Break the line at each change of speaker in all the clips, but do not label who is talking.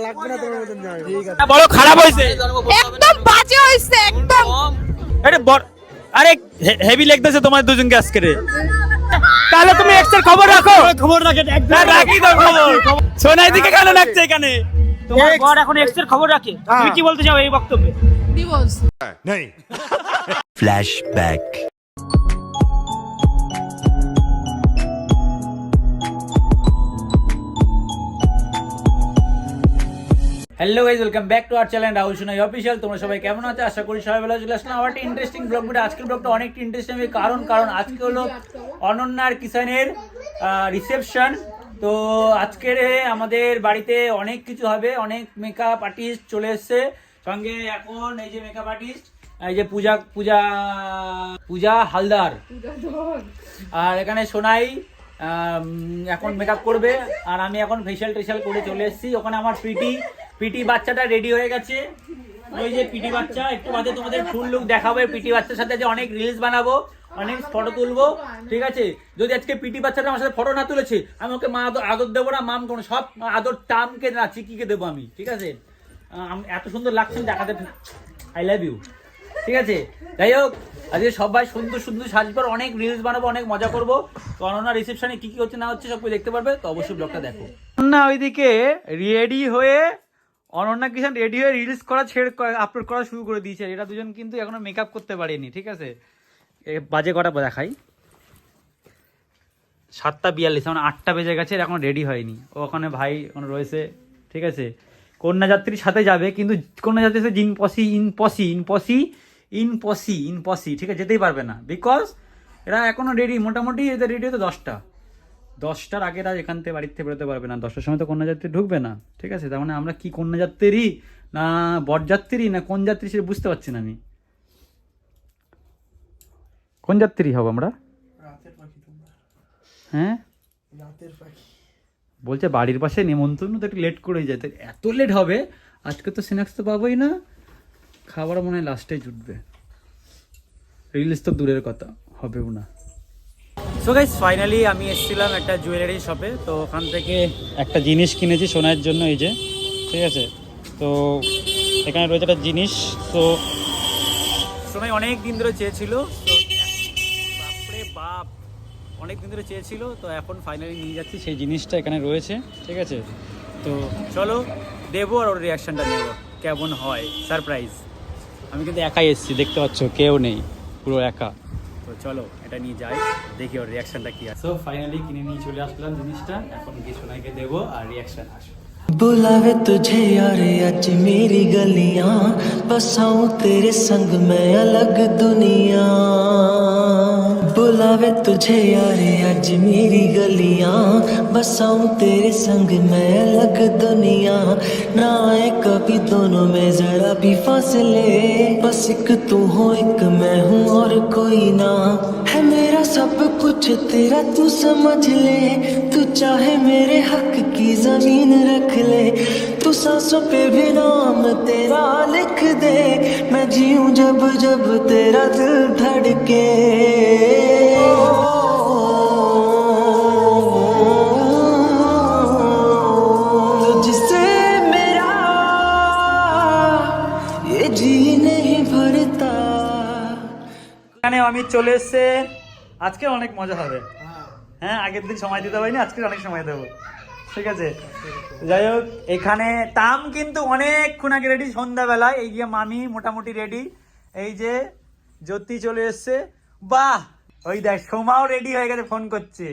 লাগবে না তোমার মতন যাবে।
ঠিক আছে বলো খারাপ হয়েছে
একদম বাজে হইছে একদম।
আরে হেভি লাগতেছে তোমার দুজনকে আজকে রে। তাহলে তুমি এক্সের খবর রাখো।
খবর রাখেন একদম।
রাখি তো খবর। সোনাই দিকে কেন রাখছে এখানে? তোমার বর এখন এক্সের খবর রাখে। তুমি কি বলতে চাও এই বক্তব্যে?
ডিভোর্স।
नहीं flashback
hello guys, welcome back to our channel Rahul Sonai official. তোমরা সবাই কেমন আছো? আশা করি সবাই ভালো চলে আসলাম আবার একটা ইন্টারেস্টিং ব্লগ ভিডিও। আজকের ব্লগটা অনেক ইন্টারেস্টিং কারণ আজকে হলো অনন্যার কিষানের রিসেপশন। তো আজকের আমাদের বাড়িতে অনেক কিছু হবে, অনেক মেকআপ আর্টিস্ট চলে এসছে সঙ্গে। এখন এই যে মেকআপ আর্টিস্ট এই যে পূজা হালদার, আর এখানে সোনাই এখন মেকআপ করবে, আর আমি এখন ফেশিয়াল টেশিয়াল করে চলে এসেছি। ওখানে আমার পিটি বাচ্চাটা রেডি হয়ে গেছে। ওই যে পিটি বাচ্চা, একটু বাদে তোমাদের ফুল লুক দেখাবো। পিটি বাচ্চার সাথে যে অনেক রিলস বানাবো, অনেক ফটো তুলবো, ঠিক আছে? যদি আজকে পিটি বাচ্চাটা আমার সাথে ফটো না তুলেছে, আমি ওকে মা আদর দেবো না, মাম কোনো সব আদর টামকে না চিকিকে দেবো আমি, ঠিক আছে? এত সুন্দর লাগছে দেখাতে, আই লাভ ইউ, ঠিক আছে? যাই হোক, আজকে সবাই সুন্দর সুন্দর সাজবার, অনেক রিলস বানাবো, অনেক মজা করবো। তো অনন্যা রিসেপশনে কি কি হচ্ছে না হচ্ছে সব দেখতে পারবে, তো অবশ্যই ব্লগটা দেখো। অনন্যা ওইদিকে রেডি হয়ে, অনন্যা কিষান রেডি হয়ে রিলস করা আপলোড করা শুরু করে দিয়েছে। এরা দুজন কিন্তু এখনো মেকআপ করতে পারেনি, ঠিক আছে? বাজে কটা দেখাই, 7:42, মানে 8টা বেজে গেছে, এখন রেডি হয়নি। ও ওখানে ভাই ওখানে রয়েছে, ঠিক আছে? কন্যাযাত্রীর সাথে যাবে, কিন্তু কন্যাযাত্রীর সাথে ইনপসি, ঠিক আছে? যেতেই পারবে না, বিকজ এরা এখনো রেডি, মোটামুটি এদের রেডি হতে 10টার আগে এরা এখান থেকে বাড়ির থেকে বেরোতে পারবে না। 10টার সময় তো কন্যাযাত্রী ঢুকবে না, ঠিক আছে? তার মানে আমরা কি কন্যাযাত্রী না বরযাত্রী না কোন যাত্রী সেটা বুঝতে পারছি না আমি। কোন যাত্রী হব আমরা? হ্যাঁ বলছে বাড়ির পাশে নেমন্তন্ন, তো একটু লেট করে যায়। এত লেট হবে আজকে, তো স্ন্যাক্স তো পাবোই না, খাবার মনে হয় লাস্টেই জুটবে, রিলিজ তো দূরের কথা, হবেও না। সো গাইস, ফাইনালি আমি এসেছিলাম একটা জুয়েলারি শপে। তো ওখান থেকে একটা জিনিস কিনেছি সোনার জন্য, এই যে, ঠিক আছে? তো এখানে রয়েছে একটা জিনিস। তো সোনাই অনেক দিন ধরে চেয়েছিল, তো বাপরে বাপ অনেক দিন ধরে চেয়েছিল, তো এখন ফাইনালি নিয়ে যাচ্ছি সেই জিনিসটা এখানে রয়েছে, ঠিক আছে? তো চলো দেবো আর ওর রিয়াকশানটা নেবো কেমন হয়, সারপ্রাইজ। আমি কিন্তু একাই এসেছি, দেখতে পাচ্ছ কেউ নেই, পুরো একা। তো চলো এটা নিয়ে যাই, দেখি ওর রিয়াকশানটা কি আছে। তো ফাইনালি কিনে নিয়ে চলে আসলাম জিনিসটা, এখন গিয়ে সোনাইকে দেবো আর রিয়াকশান আসবে।
बुलावे तुझे यार आज मेरी गलियां, बसाऊं तेरे संग मैं अलग दुनिया। बुलावे तुझे यार आज मेरी गलियां, बसाऊं तेरे संग मैं अलग दुनिया। ना आए कभी दोनों में जरा भी फासले, बस एक तू हो एक मैं हूँ और कोई ना। है मेरा सब कुछ तेरा तू समझ ले, तू चाहे मेरे हक की जमीन रख ले, तू सांसों पे भी नाम तेरा लिख दे, मैं जीऊं जब जब तेरा दिल धड़के। तुझसे मेरा ये जी नहीं भरता।
এখানে আমি চলে এসছে, আজকে অনেক মজা হবে। হ্যাঁ, আগের দিন সময় দিতে পারিনি, আজকে অনেক সময় দেবো, ঠিক আছে? যাই হোক, এখানে তাম কিন্তু অনেকক্ষণ আগে রেডি, সন্ধ্যাবেলায়। এই যে মামি মোটামুটি রেডি, এই যে জ্যোতি চলে এসছে, বাহ! ওই দেখ সোমাও রেডি হয়ে গেছে, ফোন করছে,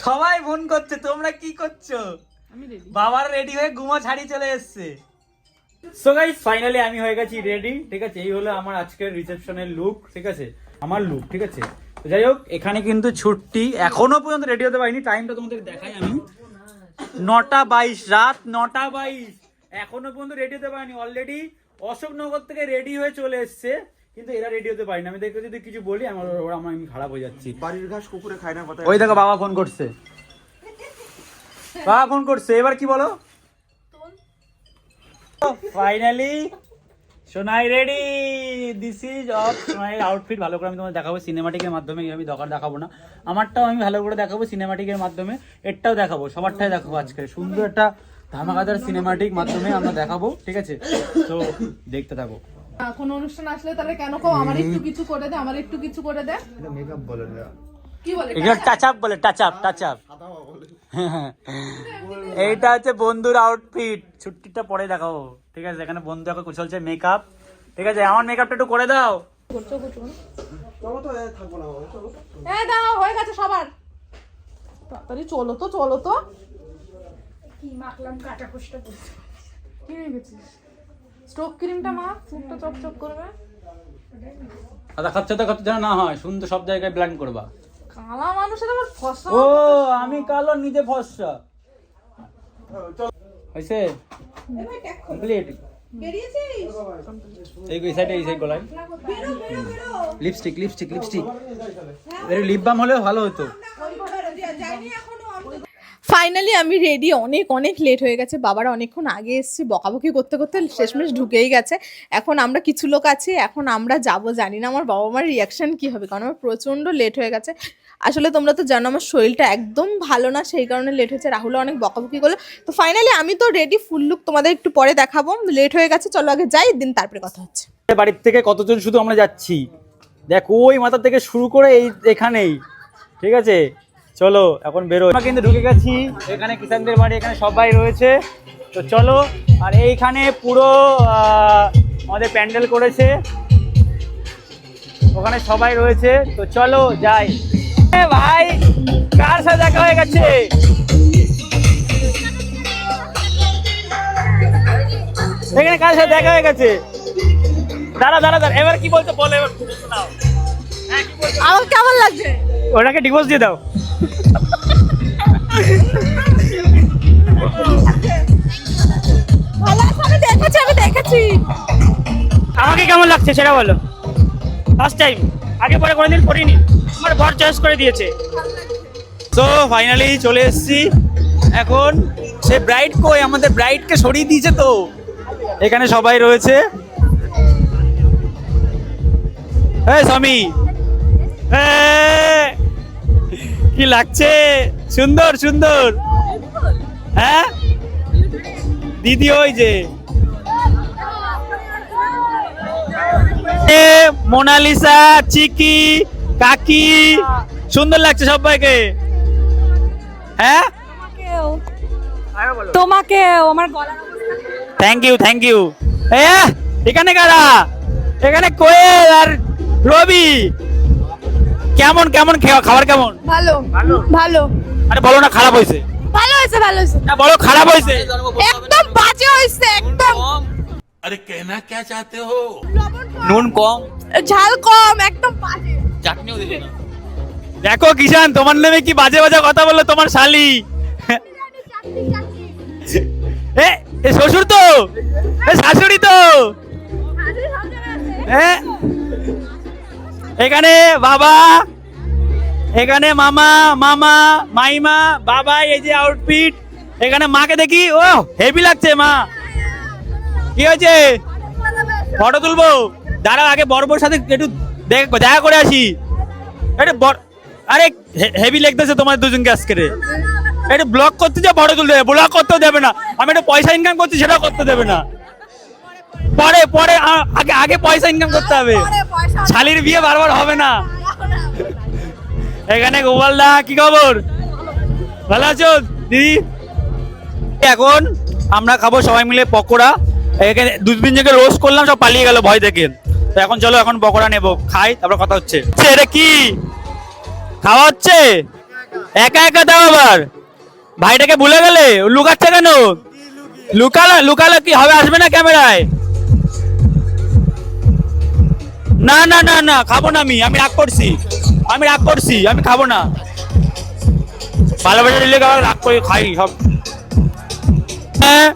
সবাই ফোন করছে। তোমরা কি করছো? বাবার রেডি হয়ে ঘুমো ছাড়ি চলে এসছে। সো গাইস, ফাইনালি আমি হয়ে গেছি রেডি, ঠিক আছে? এই হলো আমার আজকের রিসেপশনের লুক, ঠিক আছে? আমার লুক, ঠিক আছে? যাই হোক, এখানে কিন্তু ছুটি, এখনো পর্যন্ত রেডি হতে পারিনি। টাইমটা তোমাদের দেখাই আমি, 9:22, রাত 9:22, এখনো পর্যন্ত রেডি হতে পারিনি। অলরেডি অশোকনগর থেকে রেডি হয়ে চলে এসছে, কিন্তু এরা রেডি হতে পারিনি। আমি দেখে যদি কিছু বলি আমি খারাপ হয়ে যাচ্ছি।
বাড়ির ঘাস কুকুরে খায় না কথা।
ওই দেখো বাবা ফোন করছে, এবার কি বলো? Finally Sonai ready, this is of সোনাইয়ের আউটফিট। ভালো করে আমি তোমাদের দেখাবো সিনেমাটিকের মাধ্যমে, আমি দেখাবো না, আমারটাও আমি ভালো করে দেখাবো সিনেমাটিকের মাধ্যমে, এরটাও দেখাবো, সবারটাই দেখাবো। আজকে সুন্দর একটা ধামাকাদার সিনেমাটিক মাধ্যমে আমরা দেখাবো, ঠিক আছে? তো দেখতে থাকো।
কোন অনুষ্ঠান আসলে তাহলে কেন কও আমার একটু কিছু করে দে, আমার একটু কিছু করে দে।
এটা মেকআপ বলে না,
কি বলে?
এগুলো টাচ আপ বলে, টাচ আপ, টাচ আপ। এইটা হচ্ছে বন্ধুর আউটফিট, ছুটিটা পরে দেখাবো, ঠিক আছে? এখানে বন্ধু এখন চলছে মেকআপ, ঠিক আছে? আমার মেকআপটা একটু করে দাও।
চলো তো থাকবো না, চলো।
এই দাও, হয়ে গেছে সবার। তাড়াতাড়ি চলো তো, চলো তো। কি মাখলাম কাটা কুষ্টা করতে। কি হয়ে গেছিস? স্টোক ক্রিমটা মা, মুখটা চকচক করবে।
আদা খাচ্ছে তো খাচ্ছে যেন না হয়, সুন্দর সব জায়গায় ব্ল্যান্ড করবা।
কালা মানুষের আবার ফসা।
ও আমি কালো, নিজে ফর্সা। হইছে কমপ্লিট। এই সাইডে, এই সাইড গলায় লিপস্টিক, লিপস্টিক, লিপস্টিক। এর লিপ বাম হলেও ভালো হতো।
ফাইনালি আমি রেডি, অনেক অনেক লেট হয়ে গেছে, বাবারা অনেকক্ষণ আগে এসেছি, বকাবকি করতে করতে শেষমেশ ঢুকেই গেছে। এখন আমরা কিছু লোক আছি, এখন আমরা যাব, জানি না আমার বাবা মার রিয়াকশন কি হবে, কারণ আমার প্রচণ্ড লেট হয়ে গেছে। আসলে তোমরা তো জানো আমার শরীরটা একদম ভালো না, সেই কারণে লেট হয়েছে। রাহুলও অনেক বকাবকি করলো। তো ফাইনালি আমি তো রেডি, ফুল লুক তোমাদের একটু পরে দেখাবো। লেট হয়ে গেছে, চলো আগে যাই, দিন তারপরে কথা হচ্ছে।
বাড়ির থেকে কতজন শুধু আমরা যাচ্ছি, দেখ ওই মাথা থেকে শুরু করে এই এখানেই, ঠিক আছে? চলো এখন বেরো। আমরা কিন্তু ঢুকে গেছি, এখানে কিষানদের বাড়ি, এখানে সবাই রয়েছে। তো চলো, আর এইখানে পুরো আমাদের প্যান্ডেল করেছে, ওখানে সবাই রয়েছে। তো চলো যাই। ভাই কার সাথে দেখা হয়ে গেছে? এখানে কার সাথে দেখা হয়ে গেছে? দাঁড়া দাঁড়া দাঁড়া, এবার কি বলতে বলো, এবার শোনাও।
আমার কেমন লাগছে?
ওটাকে ডিভোর্স দিয়ে দাও।
ভালো আছে, আমি দেখেছি, আমি দেখেছি।
আমাকে কেমন লাগছে সেটা বলো। ফার্স্ট টাইম, আগে পরে কোনোদিন করিনি, আমার বর চয়েস করে দিয়েছে।
তো ফাইনালি চলে এসেছি। এখন সে ব্রাইড কই? আমাদের ব্রাইডকে সরিয়ে দিয়েছে। তো এখানে সবাই রয়েছে। এই স্বামী, কি লাগছে? সুন্দর সুন্দর। হ্যাঁ দিদি, ওই যে মোনালিসা, চিকি, কাকি, সুন্দর লাগছে সবাইকে। হ্যাঁ
তোমাকেও আমার গলা।
Thank you, thank you. এখানে কারা? এখানে কোয়েল আর রবি। কেমন কেমন খাবার কেমন?
ভালো ভালো।
আরে বলো না খারাপ হয়েছে।
ভালো হয়েছে, ভালো হয়েছে।
না বলো খারাপ হয়েছে।
একদম বাজে হয়েছে, একদম।
अरे कहना क्या चाहते हो?
নুন কম,
ঝাল কম, একদম বাজে।
চাটনিও দিলে না। দেখো কিষান, তোমার নামে কি বাজে বাজে কথা বললো তোমার শালি। এ শ্বশুর তো, এ শাশুড়ি তো। এখানে বাবা, এখানে মামা, মামা, মাইমা, বাবা, এই যে আউটফিট। এখানে মাকে দেখি, ও হেভি লাগছে মা। কি হয়েছে? ফটো তুলবো? দাঁড়াও, আগে বড় সাথে একটু দেখা করে আসি। আরে হেভি লাগতেছে তোমার দুজনকে আজকে। একটু ব্লগ করতে যা, ফটো তুলতে দেবে, ব্লগ করতেও দেবে না। আমি একটু পয়সা ইনকাম করছি, সেটাও করতে দেবে না। পরে পরে আগে আগে পয়সা ইনকাম করতে হবে, শালির বিয়ে বারবার হবে না। এখানে গোপাল দা, কি খবর? ভালো আছো দিদি? এখন আমরা খাবো সবাই মিলে পকোড়া। এখানে দুদিন থেকে রোস্ট করলাম, সব পালিয়ে গেল ভয় থেকে। তো এখন চলো, এখন পকোড়া নেবো, খাই, তারপর কথা হচ্ছে। এটা কি খাওয়া হচ্ছে? একা একা দাও আবার? ভাইটাকে ভুলে গেলে? লুকাচ্ছে কেন? লুকালে কি হবে? আসবে না ক্যামেরায়? না না না না, খাবো না। আমি রাগ করছি, আমি খাবো না। ভালোবাসা দিলে রাগ করে খাই সব। হ্যাঁ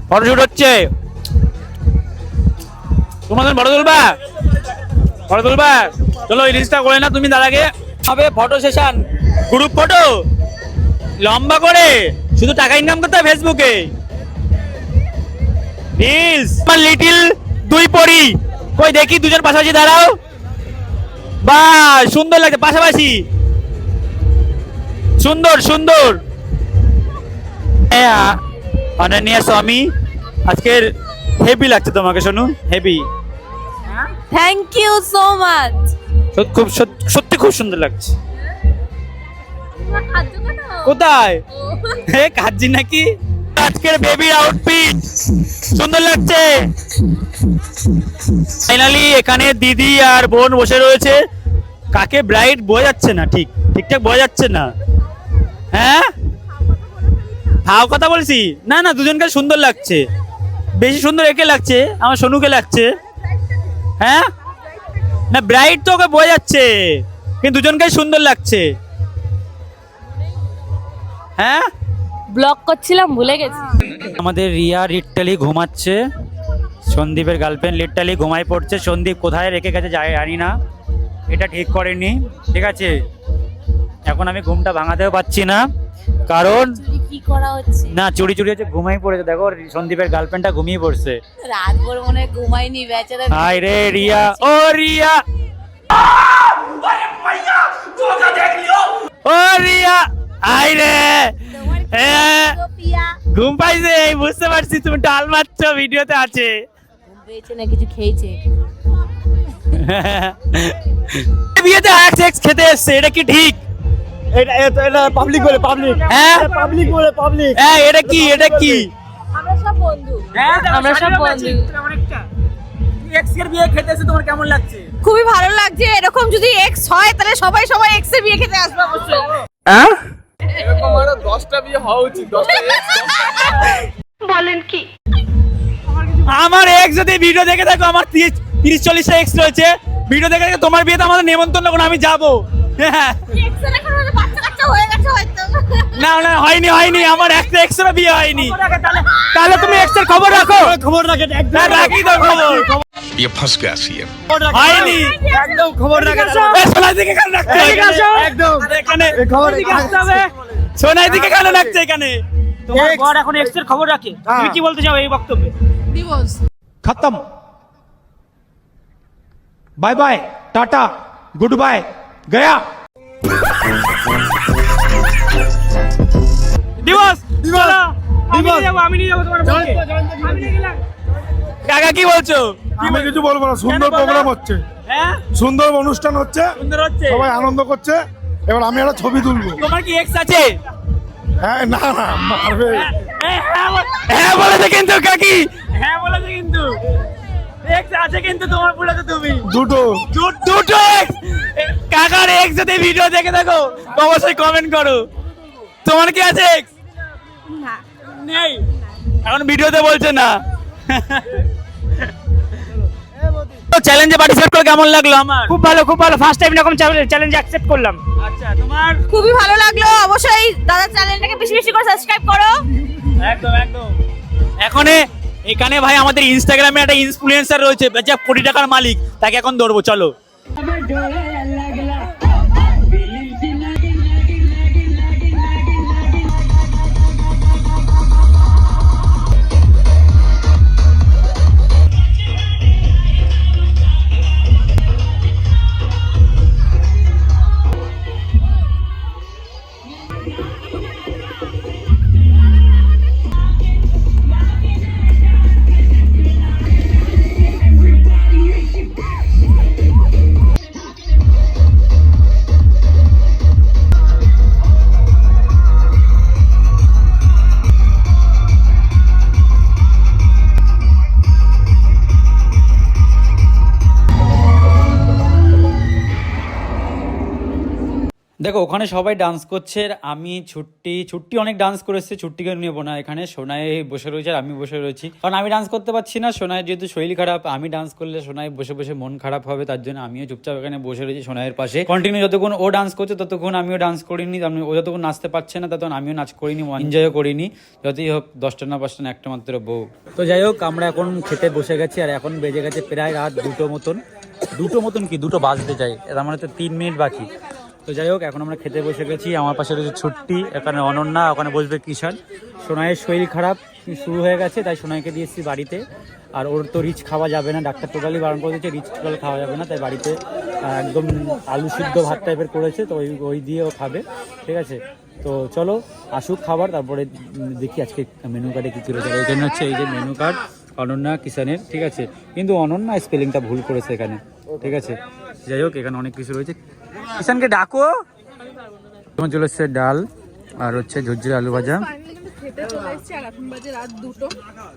ফটোশুট হচ্ছে, তোমাদের ফটো তুলবা? চলো এই রিলসটা করে না তুমি, তার আগে হবে ফটো সেশন, গ্রুপ ফটো লম্বা করে, শুধু টাকা ইনকাম করতে হবে ফেসবুকে। রিলস আমার লিটিল দুই পরি, কই দেখি দুজন পাশাপাশি দাঁড়াও। বা সুন্দর লাগছে, পাশাপাশি সুন্দর সুন্দর। অনন্যা স্বামী, আজকের হেভি লাগছে তোমাকে Sonu, heavy.
Thank you so much.
খুব সত্যি খুব সুন্দর লাগছে। কোথায় কাজি নাকি? আজকের বেবির আউটফিট সুন্দর লাগছে। ফাইনালি এখানে দিদি আর বোন বসে রয়েছে। কাকে ব্রাইড বোঝা যাচ্ছে না, ঠিকঠাক বোঝা যাচ্ছে না। হ্যাঁ হাও কথা বলছি না, না দুজনকে সুন্দর লাগছে। বেশি সুন্দর একে লাগছে, আমার সোনুকে লাগছে। হ্যাঁ না ব্রাইড তো ওকে বোঝা যাচ্ছে, কিন্তু দুজনকে সুন্দর লাগছে। হ্যাঁ
ব্লগ করছিলাম ভুলে গেছি।
আমাদের রিয়া লিটারালি ঘুমাচ্ছে, সন্দীপের গার্লফ্রেন্ড লিটারালি ঘুমাই পড়ছে। সন্দীপ কোথায় রেখে গেছে জানি না, এটা ঠিক করেনি। ঠিক আছে, এখন আমি ঘুমটা ভাঙাতেও পাচ্ছি না, কারণ
কি করা হচ্ছে
না চুরি হচ্ছে, ঘুমাই পড়েছে। দেখো সন্দীপের গার্লফ্রেন্ডটা ঘুমিয়ে পড়ছে।
রাত ভোর মনে ঘুমাইনি বেচারা।
হাই রে রিয়া, ও রিয়া, ও রিয়া, হাই রে। ঘুম পাইছে, বুঝতে পারছি তুমি ডাল মারছো, ভিডিওতে আছে।
পেয়েছে না কিছু খেয়েছে।
বিয়েতে এক্স খেতে এসছে, এটা কি ঠিক?
এটা পাবলিক বলে, পাবলিক।
হ্যাঁ
পাবলিক বলে, পাবলিক।
হ্যাঁ এটা কি?
আমরা সব বন্ধু।
হ্যাঁ
আমরা সব বন্ধু।
এক্স এর বিয়ে খেতে এসে তোমার কেমন লাগছে?
খুবই ভালো লাগছে। এরকম যদি এক্স হয় তাহলে সবাই এক্স এর বিয়ে খেতে আসবে অবশ্যই।
হ্যাঁ
এরকম আরো 10টা বিয়ে হওয়া উচিত, 10টা।
বলেন কি?
আমার এক্স যদি ভিডিও দেখে থাকো, আমার 30-40টা এক্স রয়েছে, ভিডিও দেখে থাকো, তোমার বিয়েতে আমাদের নেমন্তন্ন করো, আমি যাবো।
এক্স এর এখন বাচ্চা কাচ্চা হয়ে গেছে হয়তো।
না না হয়নি, আমার একটা এক্স এর বিয়ে হয়নি। তাহলে তুমি এক্স এর খবর রাখো।
খবর রাখে,
না রাখি তো খবর।
ये फंस गया सीएम।
হয়নি,
একদম খবর রাখে।
সোনাই দিকে কেন রাখছে
একদম
এখানে?
খবর
সোনাই দিকে কেন রাখছে এখানে?
তোমার বর এখন এক্স এর খবর রাখে, তুমি কি বলতে চাও এই বক্তব্যে?
ডিভোর্স।
खत्म bye bye tata goodbye गया।
দিবস আমি নিয়ে যাবো তোমার বরকে। আমি নিয়ে গেলাম।
কাকা কি বলছো?
আমি কিছু বলবো না, সুন্দর
কেন বলো?
প্রোগ্রাম হচ্ছে,
হ্যাঁ
সুন্দর অনুষ্ঠান হচ্ছে,
সুন্দর হচ্ছে।
সবাই আনন্দ করছে। এবার আমি একটা ছবি তুলবো।
তোমার কি এক্স আছে?
হ্যাঁ না না মারবে।
হ্যাঁ বলেছে কিন্তু কাকি, হ্যাঁ বলেছে কিন্তু এক্স আছে, কিন্তু তোমার বলেছে তুমি
দুটো
দুটো এক্স। কাকার এক্স যদি ভিডিও দেখে থাকো অবশ্যই কমেন্ট করো। তোমার কি আছে এক্স?
না
নেই, এখন ভিডিওতে বলছে না। তো চ্যালেঞ্জে পার্টিসিপেট করে কেমন লাগলো আমার?
খুব ভালো, ফার্স্ট টাইম এরকম চ্যালেঞ্জ অ্যাকসেপ্ট করলাম।
আচ্ছা তোমার?
খুবই ভালো লাগলো। অবশ্যই দাদা চ্যানেলটাকে বেশি বেশি করে সাবস্ক্রাইব করো।
একদম এখানে ভাই আমাদের ইনস্টাগ্রামে একটা ইনফ্লুয়েন্সার রয়েছে, যা কোটি টাকার মালিক, তাকে এখন ধরবো, চলো। দেখো ওখানে সবাই ডান্স করছে, আর আমি ছুট্টি অনেক ডান্স করেছে, ছুট্টিকে নেবো না। এখানে সোনাই বসে রয়েছে আর আমি বসে রয়েছি, কারণ আমি ডান্স করতে পারছি না। সোনাইয়ের যেহেতু শরীর খারাপ, আমি ডান্স করলে সোনাই বসে বসে মন খারাপ হবে, তার জন্য আমিও চুপচাপ এখানে বসে রয়েছি সোনাইয়ের পাশে। কন্টিনিউ যতক্ষণ ও ডান্স করছে ততক্ষণ আমিও ডান্স করিনি, ও যতক্ষণ নাচতে পারছে না ততক্ষণ আমিও নাচ করিনি, এনজয়ও করিনি। যতই হোক 10টা না 5টা না, একটা মাত্র বউ। তো যাই হোক, আমরা এখন খেতে বসে গেছি, আর এখন বেজে গেছে প্রায় রাত 2টো মতন কি 2টো বাজতে যায়, তার মানে তো 3 মিনিট বাকি। তো যাই হোক, এখন আমরা খেতে বসে গেছি। আমার পাশে রয়েছে ছুট্টি, এখানে অনন্যা, ওখানে বসবে কিষান। সোনাইয়ের শরীর খারাপ শুরু হয়ে গেছে, তাই সোনাইকে দিয়ে এসেছি বাড়িতে। আর ওর তো রিচ খাওয়া যাবে না, ডাক্তার টোটালি বারণ করে দিয়েছে, রিচ টোটাল খাওয়া যাবে না, তাই বাড়িতে একদম আলু সিদ্ধ ভাত টাইপের করেছে, তো ওই দিয়ে ও খাবে। ঠিক আছে, তো চলো আসুক খাবার, তারপরে দেখি আজকে মেনু কার্ডে কী কী রয়েছে। এখানে হচ্ছে এই যে মেনু কার্ড অনন্যা কিষানের, ঠিক আছে, কিন্তু অনন্যা স্পেলিংটা ভুল করেছে এখানে, ঠিক আছে। যাই হোক এখানে অনেক কিছু রয়েছে। কিষানকে ডাকো। তোমার চলে এসছে ডাল আর হচ্ছে ঝুরঝুরে আলু ভাজা।
ফাইনালি কিন্তু খেতে চলে এসেছি আর এখন বাজে রাত 2টো।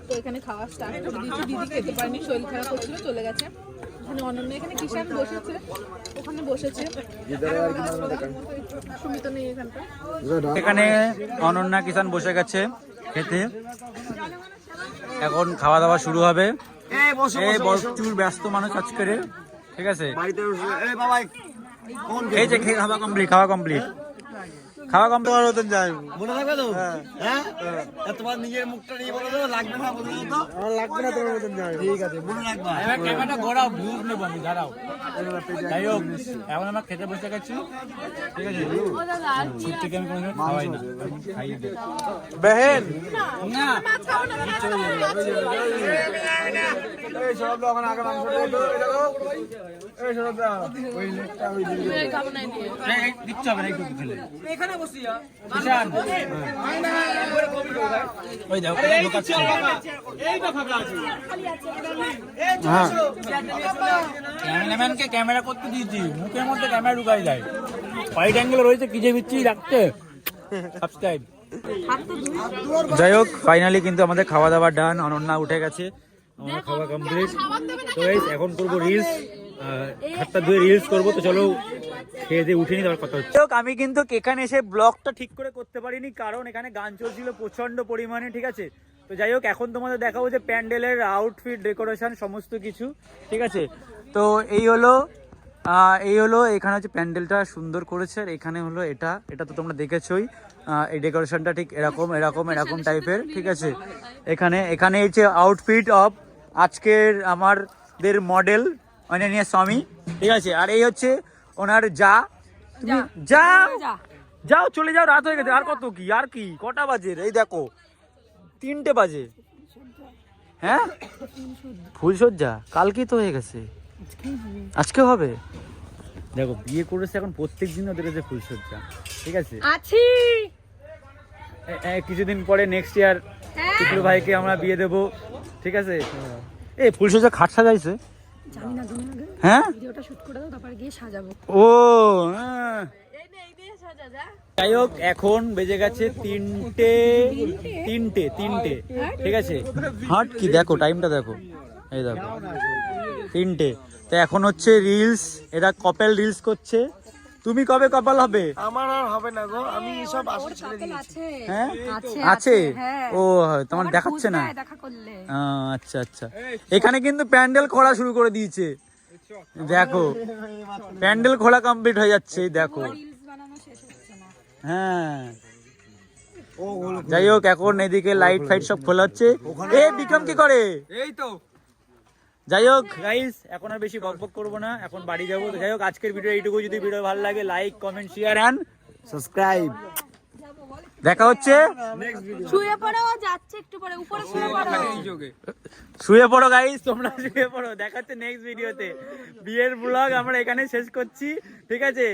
তো এখানে খাওয়া স্টার্ট করে দিয়েছি। দিদি খেতে পারেনি, শরীর খারাপ হচ্ছিল, চলে গেছে। এখানে অনন্য, এখানে কিষান বসেছে, ওখানে বসেছে, সুমিত নেই এখানটা।
এখানে অনন্যা কিষান বসে গেছে খেতে, এখন খাওয়া দাওয়া শুরু হবে। এই প্রচুর ব্যস্ত মানুষ আজকের, ঠিক আছে। এই যে খাওয়া কমপ্লিট, খাওয়া কমপ্লিট, খাওয়া কমপ্লিট।
মনে থাকবে তো? হ্যাঁ, তোমার নিজের মুখটা নিয়ে বলো তো, লাগবে না বলে তো? আমার লাগবে না তোমার মতন যাই। ঠিক আছে, মনে রাখবা।
এবার ক্যামেরাটা ঘোরাও, ভিউজ নেবো আমি, দাঁড়াও। যাই হোক এখন আমরা খেতে বসে গেছি, ঠিক আছে। ছুটিকে আমি কোনো খাওয়াই না, খাইয়ে দিই। বেহেন না
এই সরব দাও, ওখানে আগে মাংস দিয়ে দাও, এই দেখো। এই সরব দাও, ওই লেগটা ওই দিকে।
দিচ্ছ হবে না, একটু খেলে এখানে বসিয়া কিষান ওই দেখো ক্যামেরাম্যানকে ক্যামেরা করতে দিয়েছি, মুখের মধ্যে ক্যামেরা ঢুকাই যায়। হোয়াইট অ্যাঙ্গেল রয়েছে, কি যে বিচ্ছি রাখতে। সাবস্ক্রাইব। যাই হোক ফাইনালি কিন্তু আমাদের খাওয়া দাওয়া ডান, অনন্যা উঠে গেছে, আমার খাওয়া কমপ্লিট। তো এখন করবো রিলস, হাতটা ধুয়ে রিলস করবো। তো চলো খেয়ে দিয়ে উঠে নি, তারপর কথা হচ্ছে। আমি কিন্তু এখানে এসে ব্লগটা ঠিক করে করতে পারিনি, কারণ এখানে গান চলছিল প্রচন্ড পরিমাণে, ঠিক আছে। তো যাই হোক এখন তোমাদের দেখাবো যে প্যান্ডেলের আউটফিট, ডেকোরেশন সমস্ত কিছু, ঠিক আছে। তো এই হলো এখানে হচ্ছে প্যান্ডেলটা সুন্দর করেছে। আর এখানে হলো এটা তো তোমরা দেখেছোই, এই ডেকোরেশনটা ঠিক এরকম টাইপের, ঠিক আছে। এখানে হচ্ছে আউটফিট অফ আজকের আমাদের মডেল অনন্যা স্বামী, ঠিক আছে। আর এই হচ্ছে ওনার তুমি যাও চলে যাও, রাত হয়ে গেছে। আর কত কি, আর কি কটা বাজে? এই দেখো 3টে বাজে। হ্যাঁ ফুলসজ্জা কালকে তো হয়ে গেছে, আজকে হবে। দেখো বিয়ে করেছে, এখন প্রত্যেক দিন ওদের কাছে ফুলসজ্জা, ঠিক আছে। কিছুদিন পরে নেক্সট ইয়ার টুকলু ভাইকে আমরা বিয়ে দেবো, ঠিক আছে। এই ফুলসজ্জা খাট সাজাইছে, হ্যাঁ ও হ্যাঁ। যাই হোক এখন বেজে গেছে 3টে, ঠিক আছে। হাট কি দেখো, টাইমটা দেখো, এই দেখো 3টে। তো এখন হচ্ছে রিলস, এরা কপেল রিলস করছে। তুমি কবে কপাল হবে?
আমার আর হবে না গো, আমি সব আশা ছেড়ে দিয়েছি।
হ্যাঁ আছে, ও তোমার দেখাচ্ছে না। আচ্ছা আচ্ছা, এখানে কিন্তু প্যান্ডেল খোলা শুরু করে দিয়েছে, দেখো প্যান্ডেল খোলা কমপ্লিট হয়ে যাচ্ছে, দেখো। হ্যাঁ যাই হোক এখন এদিকে লাইট ফাইট সব খোলা হচ্ছে। এ বিক্রম কি করে?
এই তো।
যাই হোক গাইস এখন আর বেশি বকবক করবো না, এখন বাড়ি যাবো। তো যাই হোক আজকের ভিডিও এইটুকু। যদি ভিডিও ভালো লাগে like comment share and subscribe. দেখা হচ্ছে
শুয়ে পড়ো, যাচ্ছে একটু পরে, উপরে শুয়ে পড়ো।
শুয়ে পড়ো গাইস, তোমরা শুয়ে পড়ো। দেখা হচ্ছে নেক্সট ভিডিওতে। বিয়ের ব্লগ আমরা এখানে শেষ করছি, ঠিক আছে।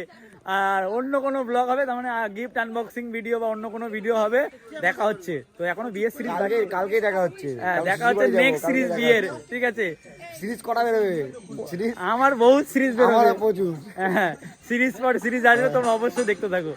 আর অন্য কোনো ব্লগ হবে, তার মানে গিফট আনবক্সিং ভিডিও বা অন্য কোনো ভিডিও হবে, দেখা হচ্ছে। তো এখনো বিয়ের সিরিজ
কালকে দেখা হচ্ছে।
হ্যাঁ দেখা হচ্ছে নেক্সট সিরিজ বিয়ের, ঠিক আছে।
সিরিজ করা বেরোবে? সিরিজ
আমার বহুত সিরিজ বেরোবে,
প্রচুর।
হ্যাঁ সিরিজ পর সিরিজ আসবে, তোমরা অবশ্যই দেখতে থাকো।